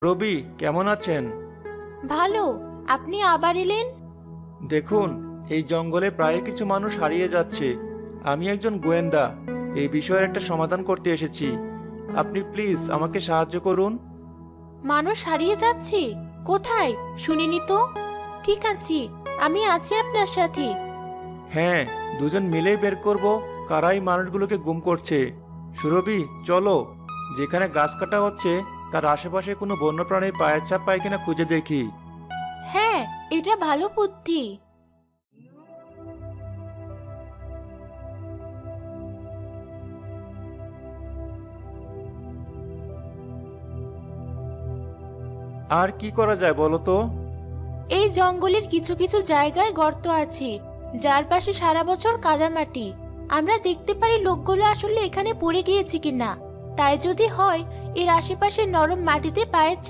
রবি, কেমন আছেন? ভালো। আপনি আবার এলেন? দেখুন, এই জঙ্গলে প্রায় কিছু মানুষ হারিয়ে যাচ্ছে। আমি একজন গোয়েন্দা, এই বিষয়ের একটা সমাধান করতে এসেছি। আপনি প্লিজ আমাকে সাহায্য করুন। মানুষ হারিয়ে যাচ্ছে? কোথায়? শুনিনি তো। ঠিক আছে, আমি আছি আপনার সাথে। হ্যাঁ, দুজন মিলেই বের করব কারা এই মানুষগুলোকে গুম করছে। সুরভি, চলো। যেখানে গাছ কাটা হচ্ছে তার আশেপাশে কোনো বন্যপ্রাণীর পায়ের ছাপ পাই কিনা খুঁজে দেখি। হ্যাঁ, এটা ভালো বুদ্ধি। আর কি করা যায় বলো তো? এই জঙ্গলের কিছু কিছু জায়গায় গর্ত আছে, যার পাশে সারা বছর কাদামাটি। আমরা দেখতে পারি লোকগুলো আসলে এখানে পড়ে গিয়েছে কিনা। তাই যদি হয়, এর আশেপাশে নরম মাটিতে পায়ের ছাপ